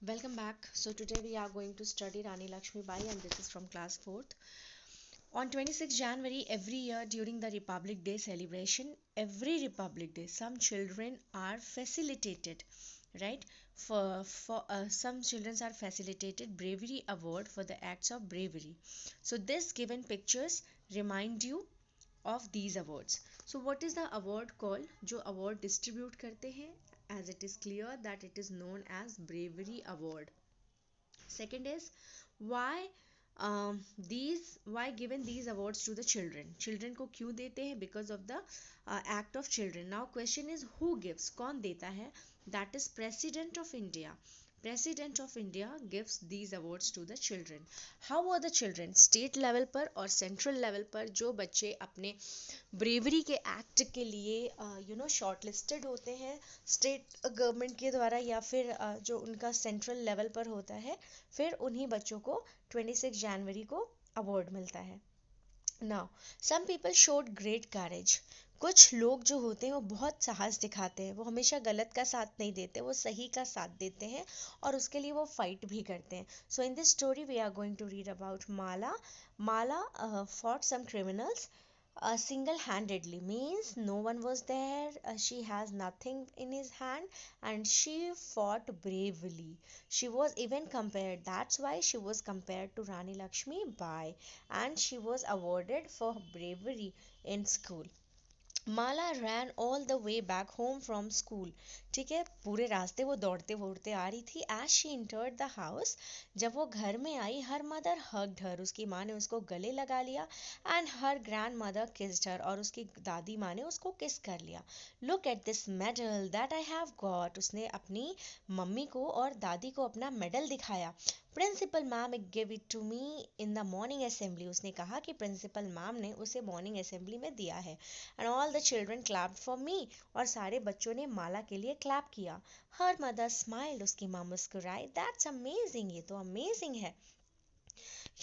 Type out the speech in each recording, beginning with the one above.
Welcome back. So today we are going to study Rani Lakshmi Bai and this is from class 4th. On 26 January every year during the Republic Day celebration, every Republic Day some children are facilitated, right? For some children are facilitated bravery award for the acts of bravery. So this given pictures remind you of these awards. So what is the award called? जो award distribute करते हैं, as it is clear that it is known as bravery award. Second is why why given these awards to the children को क्यों देते हैं? Because of the act of children. Now question is who gives? कौन देता है? That is President of India. President of India gives these awards to the children. How are the children? State level पर और central level पर जो बच्चे अपने bravery के एक्ट के लिए शॉर्ट लिस्टेड होते हैं स्टेट गवर्नमेंट के द्वारा या फिर जो उनका सेंट्रल लेवल पर होता है, फिर उन्हीं बच्चों को 26 जनवरी को अवार्ड मिलता है. Now some people showed great courage. कुछ लोग जो होते हैं वो बहुत साहस दिखाते हैं, वो हमेशा गलत का साथ नहीं देते, वो सही का साथ देते हैं और उसके लिए वो फाइट भी करते हैं. So in this story we are going to read about Mala fought some criminals single-handedly, means no one was there, she has nothing in his hand and she fought bravely. She was even compared, that's why she was compared to Rani Lakshmi Bai, and she was awarded for bravery in school. Mala ran all the way back home from school. ठीक है, पूरे रास्ते वो दौड़ते दौड़ते आ रही थी. As she entered the house, जब वो घर में आई, हर मदर हग्ड हर, उसकी माँ ने उसको गले लगा लिया. And her grand mother kissed हर, और उसकी दादी माँ ने उसको किस कर लिया. Look at this medal that I have got, उसने अपनी मम्मी को और दादी को अपना मेडल दिखाया. Principal ma'am give it to me in the morning assembly, उसने कहा कि प्रिंसिपल मैम ने उसे मॉर्निंग असेंबली में दिया है. And all the children clapped for me, और सारे बच्चों ने माला के लिए क्लैप किया. हर मदर स्माइल्ड, उसकी माँ मुस्कुराई. दैट्स अमेजिंग, ये तो अमेजिंग है.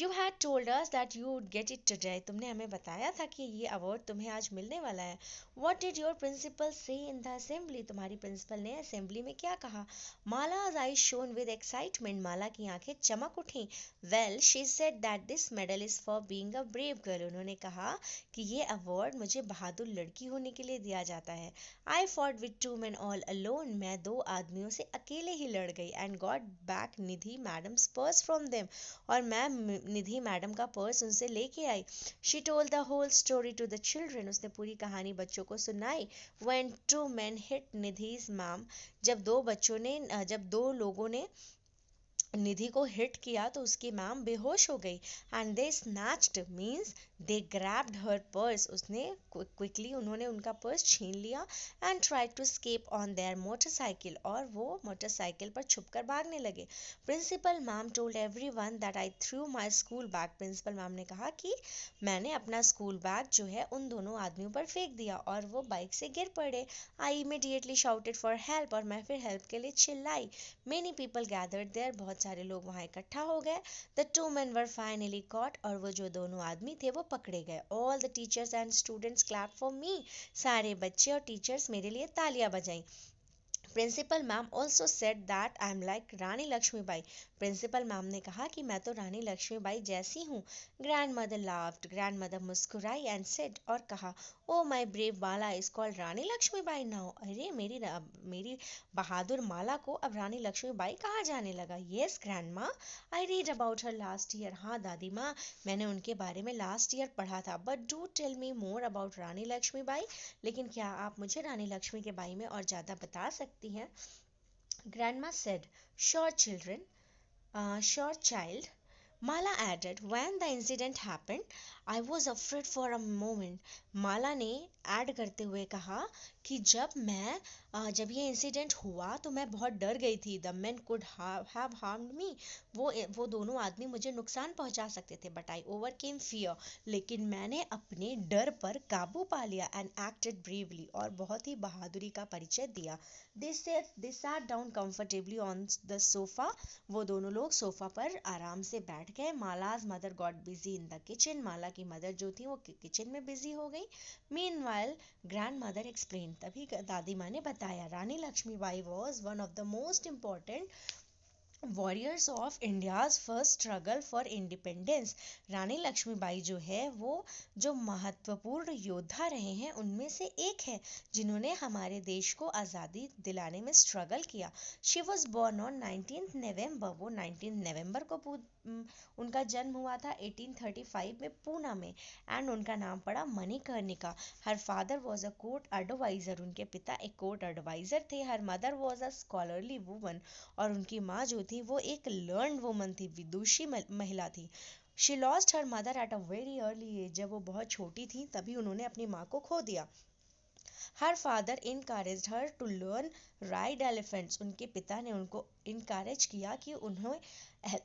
You had told us that you would get it today, तुमने हमें बताया था कि ये अवार्ड तुम्हें आज मिलने वाला है. व्हाट डिड योर प्रिंसिपल से इन द असेंबली, तुम्हारी प्रिंसिपल ने असेंबली में क्या कहा. मालाज आई शोन विद एक्साइटमेंट, माला की आंखें चमक उठी. Well she said that this medal is for being a brave girl, उन्होंने कहा कि ये अवार्ड मुझे बहादुर लड़की होने के लिए दिया जाता है. I fought with two man all alone, मैं दो आदमियों से अकेले ही लड़ गई. And got back Nidhi madam's purse from them, और मैं निधि मैडम का पर्स उनसे लेके आई. She told the whole story to the children, उसने पूरी कहानी बच्चों को सुनाई. When two men hit Nidhi's ma'am, जब दो लोगों ने निधि को हिट किया तो उसकी मैम बेहोश हो गई. And they snatched, means they grabbed her purse, उसने क्विकली उन्होंने उनका पर्स छीन लिया. And try to escape on their motorcycle, और वो मोटरसाइकिल पर छुपकर भागने लगे. Principal ma'am told everyone that I threw my school bag, principal ma'am ने कहा कि मैंने अपना स्कूल बैग जो है उन दोनों आदमियों पर फेंक दिया और वो बाइक से गिर पड़े. I immediately shouted for help, और मैं फिर हेल्प के लिए चिल्लाई. मेनी पीपल गैदर्ड देयर, बहुत सारे लोग वहाँ इकट्ठा हो गए. The two men were finally caught, और वो जो दोनों आदमी थे वो पकड़े गए. All the teachers and students clap for me, सारे बच्चे और टीचर्स मेरे लिए तालियां बजाई. Principal ma'am also said that I am like Rani Lakshmibai, principal ma'am ने कहा कि मैं तो रानी लक्ष्मीबाई जैसी हूँ. Grandmother laughed, grandmother मुस्कुराई एंड सेड, और कहा, oh my brave Mala is called Rani Lakshmibai now, अरे मेरी बहादुर माला को अब रानी लक्ष्मीबाई कहा जाने लगा. येस ग्रैंड माँ, I read about her last year, हाँ दादी माँ, मैंने उनके बारे में लास्ट ईयर पढ़ा था. But do tell me more about Rani Lakshmibai, लेकिन क्या आप मुझे रानी लक्ष्मी के बारे में और ज़्यादा बता सकती हैं. Grandma said, sure, children, sure, child. Mala added, when the incident happened, I was afraid for a moment. माला ने ऐड करते हुए कहा कि जब ये इंसिडेंट हुआ तो मैं बहुत डर गई थी. The men could have harmed me. वो दोनों आदमी मुझे नुकसान पहुंचा सकते थे. But I overcame fear. लेकिन मैंने अपने डर पर काबू पा लिया. एंड एक्टेड ब्रेवली, और बहुत ही बहादुरी का परिचय दिया. They sat down comfortably on the sofa. वो दोनों लोग सोफा पर आराम से बैठ गए. Mala's mother got busy in the kitchen, Mala की मदर जो थी वो किचन में बिजी हो गई. मीनवाइल ग्रैंड मदर एक्सप्लेन, तभी दादी माँ ने बताया, Rani Lakshmibai was one of the most important warriors of India's first struggle for independence. Rani Lakshmibai जो है वो जो महत्वपूर्ण योद्धा रहे हैं उनमें से एक है, जिन्होंने हमारे देश को आज़ादी दिलाने में स्ट्रगल किया। शी वॉज बॉर्न ऑन 19 नवंबर, वो 19 नवंबर को उनका जन्म हुआ था 1835 में पूना में। एंड उनका नाम पड़ा Manikarnika. Her father was a court advisor, उनके पिता एक कोर्ट एडवाइजर थे। Her mother was a scholarly woman, और उनकी माँ जो थी वो एक लर्न वुमन थी, विदुषी महिला थी। She lost her mother at a very early age, जब वो बहुत छोटी थी तभी उन्होंने अपनी माँ को खो दिया। Her father encouraged her to learn ride elephants, उनके पिता ने उनको इनकरेज किया कि उन्हें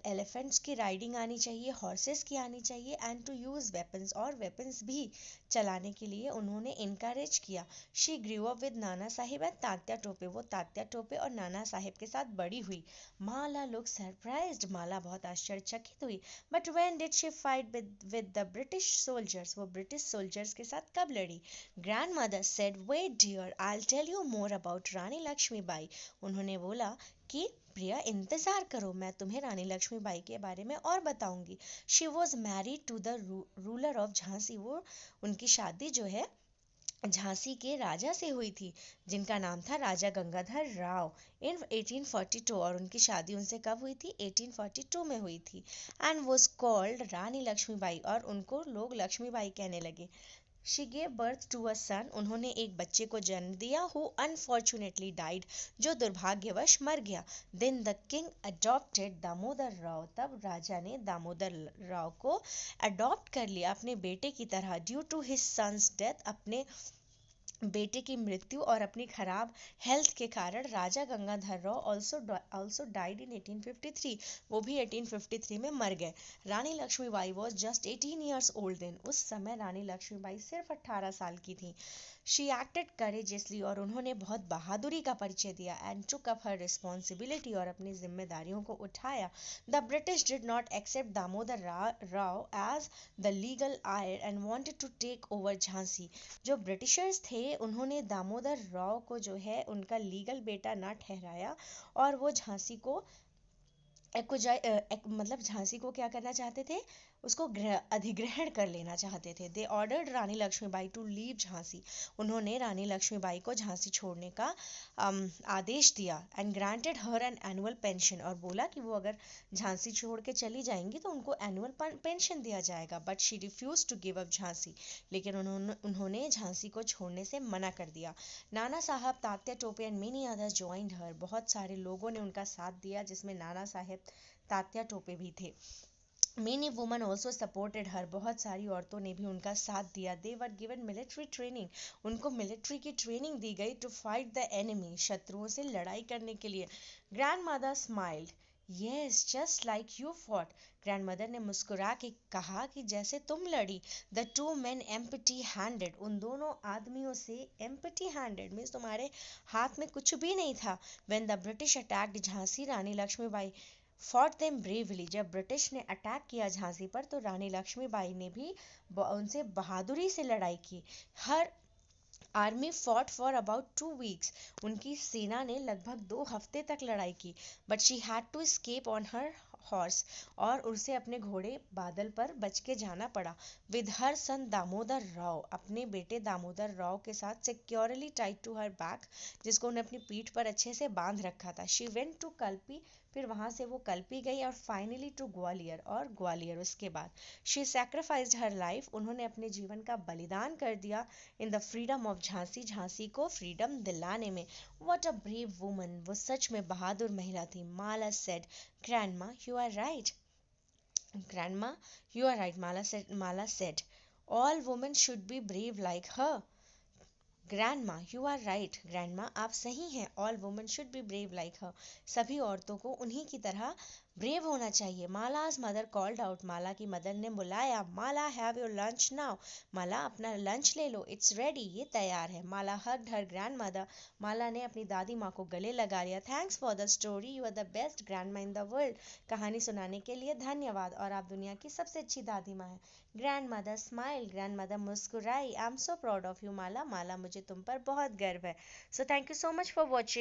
एलिफेंट्स की राइडिंग आनी चाहिए, हॉर्सेस की आनी चाहिए, एंड टू यूज वेपन्स, और वेपन्स भी चलाने के लिए उन्होंने इनकरेज किया। She grew up with Nana Sahib and Tatya Tope, वो तात्या टोपे और नाना साहिब के साथ बड़ी हुई। माला लुक सरप्राइज्ड, माला बहुत आश्चर्यचकित हुई। But when did she fight with the British soldiers, वो ब्रिटिश सोल्जर्स के साथ कब लड़ी? Grandmother said, wait dear, I tell you more about Rani Lakshmibai. उन्होंने बोला कि प्रिया इंतजार करो, मैं तुम्हें रानी लक्ष्मीबाई के बारे में और बताऊंगी। She was married to the ruler of Jhansi, वो उनकी शादी जो है झांसी के राजा से हुई थी, जिनका नाम था राजा गंगाधर राव, इन 1842। और उनकी शादी उनसे कब हुई थी? 1842 में हुई थी। And was called Rani Lakshmibai, और उनको लोग लक्ष्मीबाई कहने लगे। She gave birth to a son, उन्होंने एक बच्चे को जन्म दिया, हु अनफॉर्चुनेटली डाइड, जो दुर्भाग्यवश मर गया। Then the king adopted Damodar Rao, तब राजा ने दामोदर राव को अडॉप्ट कर लिया अपने बेटे की तरह। Due to his son's death, अपने बेटे की मृत्यु और अपनी खराब हेल्थ के कारण Raja Gangadhar Rao also died in 1853, वो भी 1853 में मर गए। Rani Lakshmibai was just 18 years old then, उस समय रानी लक्ष्मीबाई सिर्फ 18 साल की थी। शी एक्टेड करेजियसली, और उन्होंने बहुत बहादुरी का परिचय दिया। And took up her responsibility, और अपनी जिम्मेदारियों को उठाया। The British did not accept Damodar Rao as the legal heir and wanted to take over Jhansi. जो ब्रिटिशर्स थे उन्होंने दामोदर राव को जो है उनका लीगल बेटा ना ठहराया, और वो झांसी को मतलब झांसी को क्या करना चाहते थे, उसको अधिग्रहण कर लेना चाहते थे। They ordered Rani Lakshmibai to leave Jhansi, उन्होंने रानी लक्ष्मीबाई को झांसी छोड़ने का आदेश दिया। And granted her an annual pension, और बोला कि वो अगर झांसी छोड़ के चली जाएंगी तो उनको एनुअल पेंशन दिया जाएगा। But she refuse to give up Jhansi, लेकिन उन्होंने झांसी को छोड़ने से मना कर दिया। Nana Sahab, Tatya Tope and many others joined her, बहुत सारे लोगों ने उनका साथ दिया, जिसमें नाना साहेब, तात्या टोपे भी थे। मेनी वुमन ऑल्सो सपोर्टेड हर, बहुत सारी औरतों ने भी उनका साथ दिया। दे वर गिवन मिलिट्री ट्रेनिंग, उनको मिलिट्री की ट्रेनिंग दी गई टू फाइट द एनिमी, शत्रुओं से लड़ाई करने के लिए। Grand mother smiled, yes just like you fought, grand mother ने मुस्कुरा के कहा कि जैसे तुम लड़ी। The two main empty handed, उन दोनों आदमियों से एम्प्टी हैंडेड मीन्स तुम्हारे हाथ में कुछ भी नहीं था। When the British attacked Jhansi, Rani Lakshmibai fought them bravely, जब ब्रिटिश ने अटैक किया झांसी पर तो रानी लक्ष्मीबाई ने भी उनसे बहादुरी से लड़ाई की। Her army fought for about 2 weeks, उनकी सेना ने लगभग 2 हफ्ते तक लड़ाई की। But she had to escape on her horse, और उसे अपने घोड़े बादल पर बच के जाना पड़ा। With her son Damodar Rao, अपने बेटे दामोदर राव के साथ securely tied to her back, जिसको उन्हें अपनी पीठ पर अच्छे से बांध रखा था। शी वेंट टू कल्पी, फिर वहां से वो कल्पी गई, और फाइनली टू ग्वालियर, और ग्वालियर उसके बाद। शी सैक्रिफाइस्ड हर लाइफ, उन्होंने अपने जीवन का बलिदान कर दिया in the freedom of Jhansi, Jhansi को फ्रीडम दिलाने में। व्हाट अ ब्रेव वुमन, वो सच में बहादुर महिला थी। Mala said, grandma you are right, grandma you are right, Mala said all women should be brave like her. Grandma you are right, grandma आप सही हैं, all women should be brave like her, सभी औरतों को उन्हीं की तरह ब्रेव होना चाहिए। Mala's mother called out, Mala की मदर ने बुलाया। Mala have your lunch now, Mala अपना लंच ले लो, इट्स रेडी, ये तैयार है। Mala hugged her grandmother, Mala ने अपनी दादी माँ को गले लगा लिया। Thanks for the story, you are the best grandma in the world, कहानी सुनाने के लिए धन्यवाद, और आप दुनिया की सबसे अच्छी दादी माँ हैं। Grandmother smile, grandmother मुस्कुराई। I am so proud of you Mala, Mala मुझे तुम पर बहुत गर्व है। So thank you so much for watching.